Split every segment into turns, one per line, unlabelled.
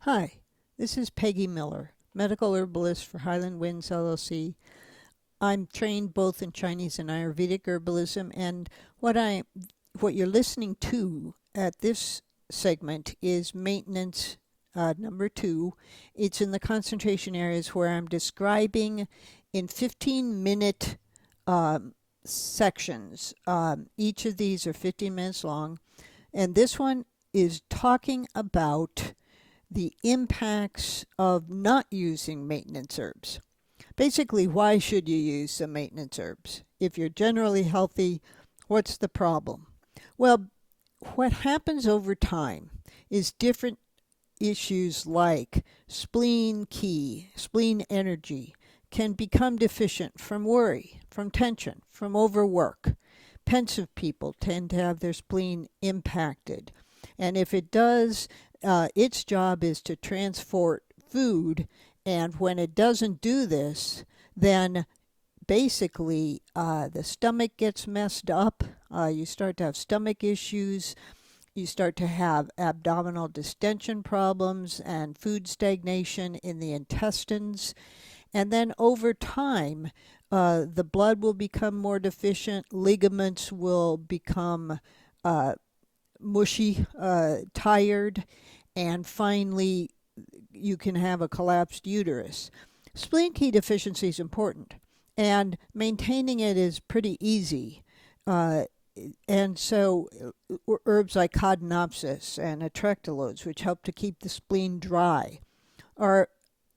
Hi, this is Peggy Miller, medical herbalist for Highland Winds LLC. I'm trained both in Chinese and Ayurvedic herbalism, and what you're listening to at this segment is maintenance number 2. It's in the concentration areas where I'm describing in 15-minute sections. Each of these are 15 minutes long, and this one is talking about the impacts of not using maintenance herbs. Basically, why should you use some maintenance herbs? If you're generally healthy, what's the problem? Well, what happens over time is different issues like spleen energy can become deficient from worry, from tension, from overwork. Pensive people tend to have their spleen impacted. And if it does, its job is to transport food, and when it doesn't do this, then basically the stomach gets messed up. You start to have stomach issues. You start to have abdominal distension problems and food stagnation in the intestines. And then over time, the blood will become more deficient, ligaments will become mushy, tired, and finally you can have a collapsed uterus. Spleen key deficiency is important, and maintaining it is pretty easy. And so herbs like codonopsis and atractylose, which help to keep the spleen dry, are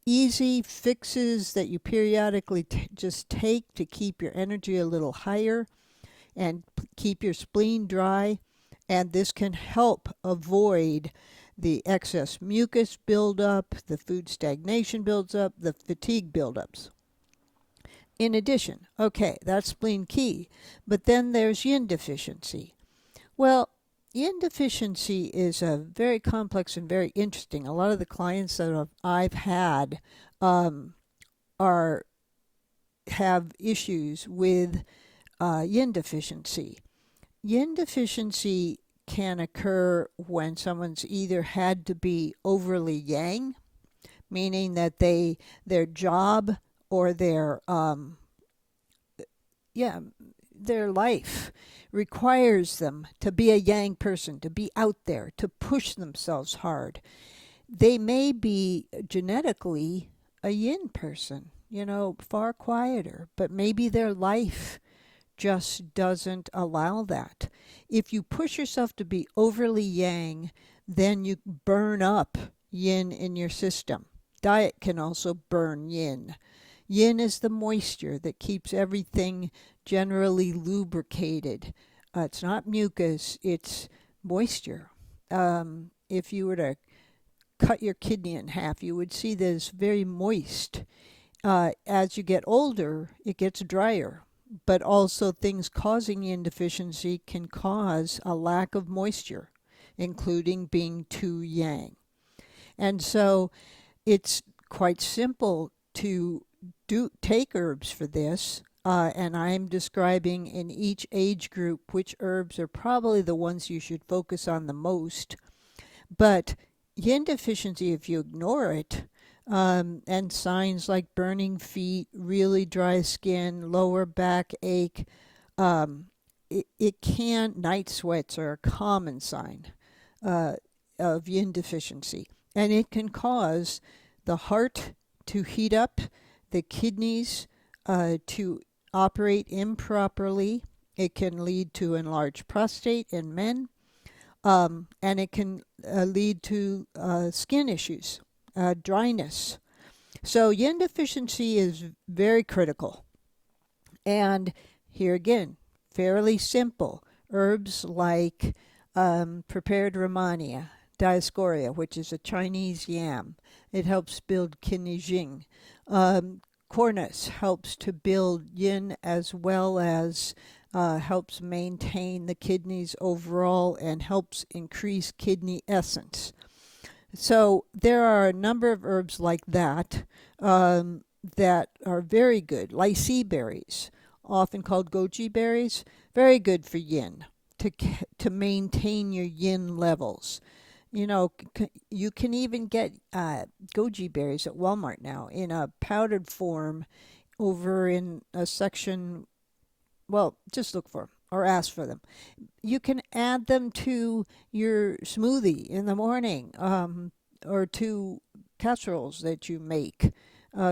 easy fixes that you periodically just take to keep your energy a little higher and keep your spleen dry. And this can help avoid the excess mucus buildup, the food stagnation builds up, the fatigue buildups. In addition, okay, that's spleen key, but then there's yin deficiency. Well, yin deficiency is a very complex and very interesting. A lot of the clients that I've had have issues with yin deficiency. Yin deficiency can occur when someone's either had to be overly yang, meaning that their job or their life requires them to be a yang person, to be out there, to push themselves hard. They may be genetically a yin person, far quieter, but maybe their life just doesn't allow that. If you push yourself to be overly yang, then you burn up yin in your system. Diet can also burn yin. Yin is the moisture that keeps everything generally lubricated. It's not mucus, it's moisture. If you were to cut your kidney in half, you would see that it's very moist. As you get older, it gets drier. But also things causing yin deficiency can cause a lack of moisture, including being too yang. And so it's quite simple to take herbs for this, and I'm describing in each age group which herbs are probably the ones you should focus on the most. But yin deficiency, if you ignore it, and signs like burning feet, really dry skin, lower back ache, night sweats are a common sign of yin deficiency. And it can cause the heart to heat up, the kidneys to operate improperly. It can lead to enlarged prostate in men, and it can lead to skin issues. Dryness. So yin deficiency is very critical. And here again, fairly simple. Herbs like prepared Rehmannia, Diascorea, which is a Chinese yam. It helps build kidney jing. Cornus helps to build yin as well as helps maintain the kidneys overall and helps increase kidney essence. So there are a number of herbs like that that are very good. Lychee berries, often called goji berries, very good for yin, to maintain your yin levels. You can even get goji berries at Walmart now in a powdered form over in a section. Well, just look for them or ask for them. You can add them to your smoothie in the morning, or to casseroles that you make,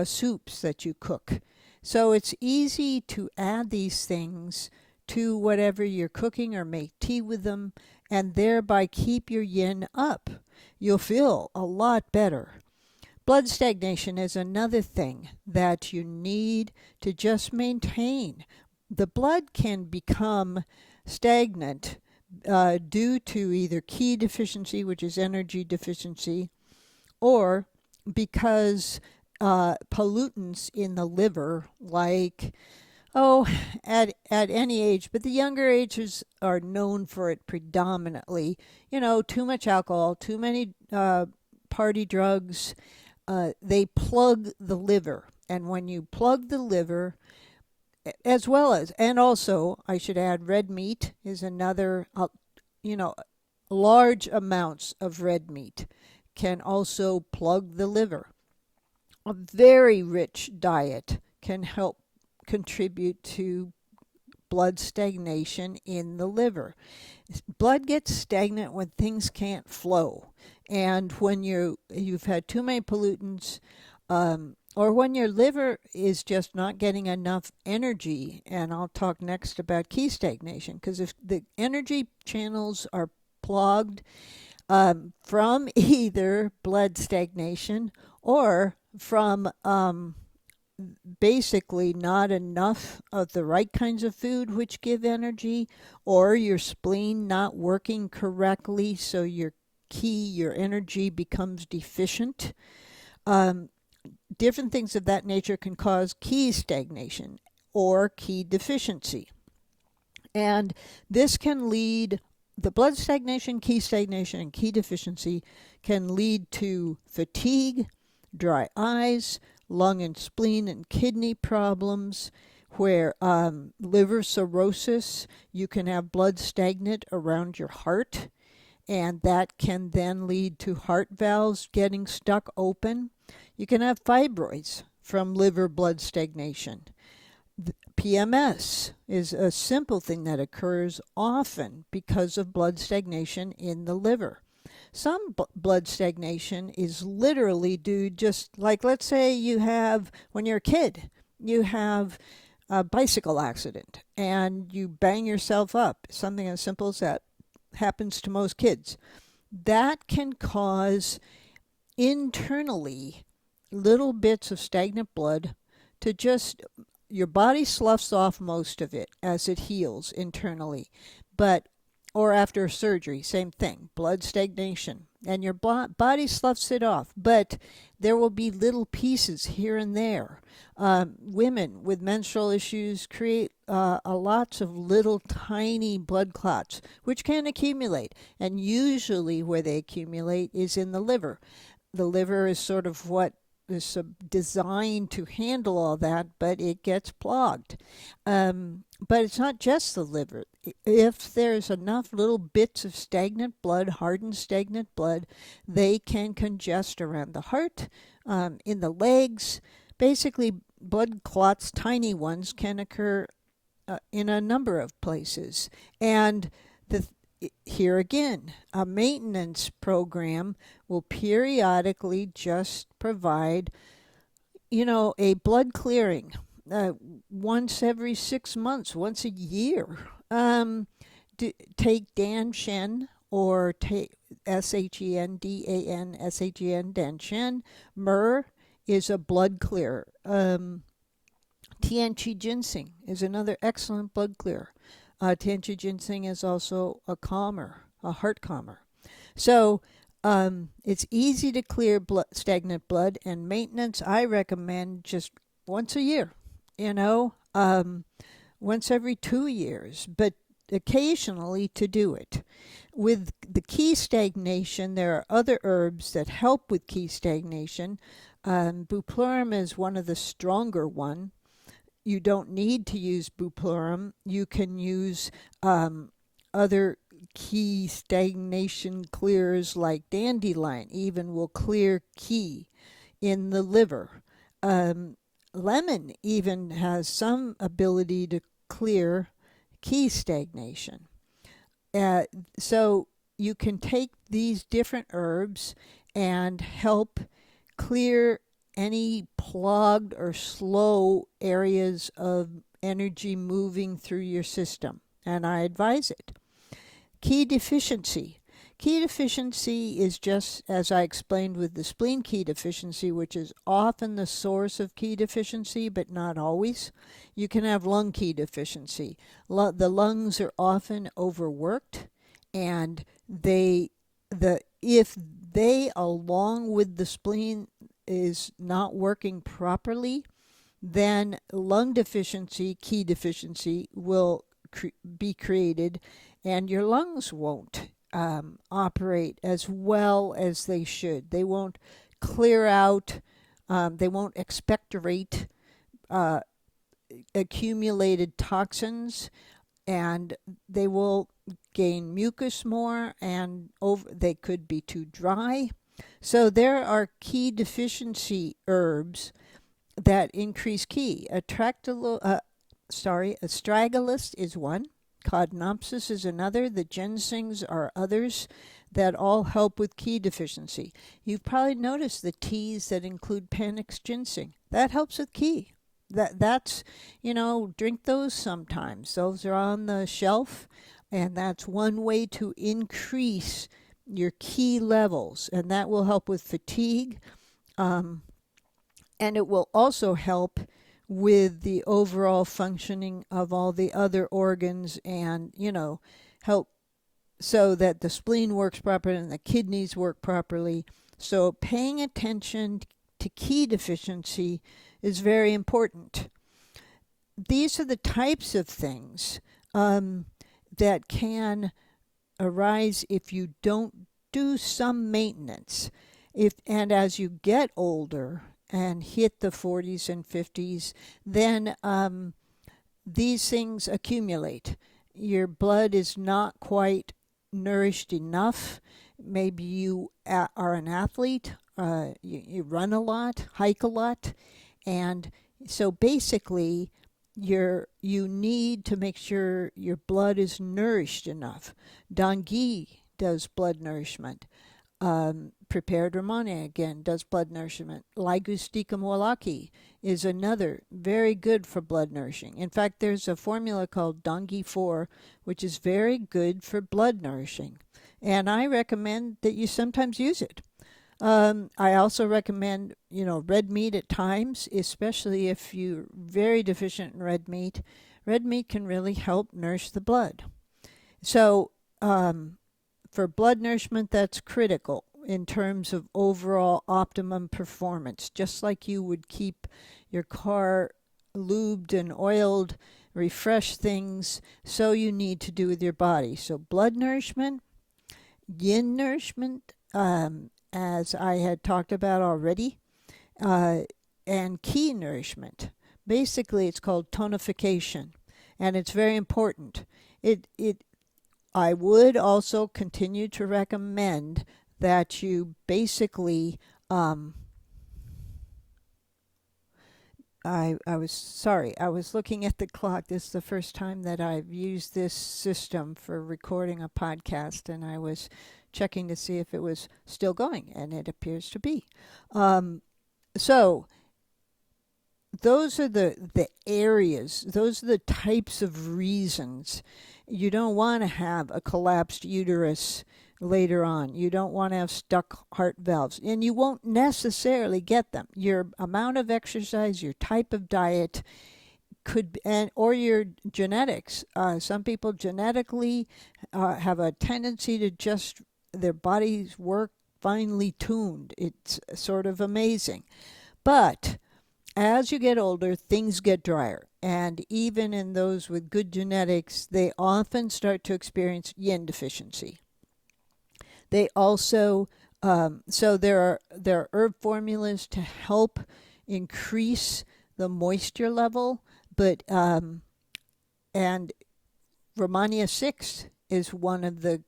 soups that you cook. So it's easy to add these things to whatever you're cooking or make tea with them and thereby keep your yin up. You'll feel a lot better. Blood stagnation is another thing that you need to just maintain. The blood can become stagnant due to either Qi deficiency, which is energy deficiency, or because pollutants in the liver, like, oh, at any age, but the younger ages are known for it predominantly. Too much alcohol, too many party drugs, they plug the liver. And when you plug the liver, as well as, and also, I should add, red meat is another, large amounts of red meat can also plug the liver. A very rich diet can help contribute to blood stagnation in the liver. Blood gets stagnant when things can't flow, and when you've had too many pollutants, or when your liver is just not getting enough energy. And I'll talk next about Qi stagnation, because if the energy channels are clogged from either blood stagnation or from basically not enough of the right kinds of food which give energy, or your spleen not working correctly, so your Qi, your energy, becomes deficient. Different things of that nature can cause Qi stagnation or Qi deficiency. And this can lead, the blood stagnation, Qi stagnation, and Qi deficiency can lead to fatigue, dry eyes, lung and spleen and kidney problems, where liver cirrhosis, you can have blood stagnant around your heart, and that can then lead to heart valves getting stuck open. You can have fibroids from liver blood stagnation. PMS is a simple thing that occurs often because of blood stagnation in the liver. Some blood stagnation is literally due, just like, let's say you have, when you're a kid, you have a bicycle accident and you bang yourself up. Something as simple as that happens to most kids. That can cause internally little bits of stagnant blood to just, your body sloughs off most of it as it heals internally. Or after surgery, same thing, blood stagnation, and your body sloughs it off, but there will be little pieces here and there. Women with menstrual issues create lots of little tiny blood clots, which can accumulate, and usually where they accumulate is in the liver. The liver is sort of what is designed to handle all that, but it gets clogged. But it's not just the liver. If there's enough little bits of stagnant blood, hardened stagnant blood, they can congest around the heart, in the legs. Basically, blood clots, tiny ones, can occur in a number of places. And here again, a maintenance program will periodically just provide, a blood clearing once every 6 months, once a year. Take Dan or take Shendan, Dan. Myrrh is a blood clearer. Tianqi ginseng is another excellent blood clearer. Tianqi ginseng is also a heart calmer. So it's easy to clear stagnant blood, and maintenance I recommend just once a year, once every 2 years, but occasionally to do it. With the Qi stagnation, there are other herbs that help with Qi stagnation. Bupleurum is one of the stronger one. You don't need to use bupleurum. You can use other Qi stagnation clears like dandelion even will clear qi in the liver. Lemon even has some ability to clear qi stagnation. So you can take these different herbs and help clear any plugged or slow areas of energy moving through your system. And I advise it. Qi deficiency. Qi deficiency is just as I explained with the spleen qi deficiency, which is often the source of qi deficiency, but not always. You can have lung qi deficiency. The lungs are often overworked, and if they, along with the spleen, is not working properly, then lung deficiency, qi deficiency, will be created, and your lungs won't operate as well as they should. They won't clear out, they won't expectorate accumulated toxins, and they will gain mucus more, and they could be too dry. So there are qi deficiency herbs that increase qi. Astragalus is one. Codonopsis is another. The ginsengs are others that all help with qi deficiency. You've probably noticed the teas that include panax ginseng. That helps with qi. That's, drink those sometimes. Those are on the shelf, and that's one way to increase your qi levels, and that will help with fatigue, and it will also help with the overall functioning of all the other organs, and help so that the spleen works properly and the kidneys work properly. So paying attention to qi deficiency is very important. These are the types of things that can arise if you don't do some maintenance. And as you get older and hit the 40s and 50s, then these things accumulate. Your blood is not quite nourished enough. Maybe you are an athlete, you run a lot, hike a lot, and so basically you need to make sure your blood is nourished enough. Dangi does blood nourishment. Prepared Ramone, again, does blood nourishment. Ligusticum wallachii is another, very good for blood nourishing. In fact, there's a formula called Dangi 4, which is very good for blood nourishing. And I recommend that you sometimes use it. I also recommend, red meat at times, especially if you're very deficient in red meat. Red meat can really help nourish the blood. So for blood nourishment, that's critical in terms of overall optimum performance. Just like you would keep your car lubed and oiled, refresh things, so you need to do with your body. So blood nourishment, yin nourishment, as I had talked about already, and qi nourishment. Basically, it's called tonification, and it's very important. I would also continue to recommend that you basically, I was looking at the clock. This is the first time that I've used this system for recording a podcast, and I was checking to see if it was still going, and it appears to be. So those are the areas, those are the types of reasons. You don't want to have a collapsed uterus later on. You don't want to have stuck heart valves, and you won't necessarily get them. Your amount of exercise, your type of diet or your genetics. Some people genetically have a tendency to just, their bodies work finely tuned. It's sort of amazing. But as you get older, things get drier. And even in those with good genetics, they often start to experience yin deficiency. They also, so there are herb formulas to help increase the moisture level, but and Romania 6 is one of the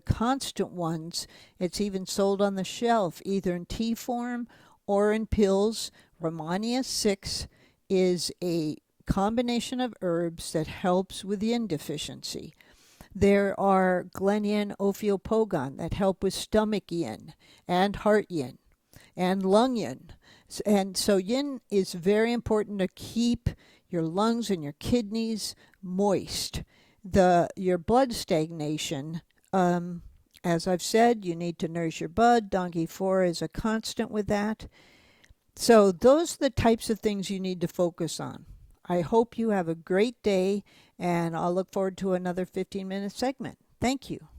constant ones. It's even sold on the shelf, either in tea form or in pills. Romania 6 is a combination of herbs that helps with yin deficiency. There are Glen Ophiopogon that help with stomach yin and heart yin and lung yin. And so yin is very important to keep your lungs and your kidneys moist. Your blood stagnation, as I've said, you need to nourish your blood. Donkey 4 is a constant with that. So those are the types of things you need to focus on. I hope you have a great day, and I'll look forward to another 15-minute segment. Thank you.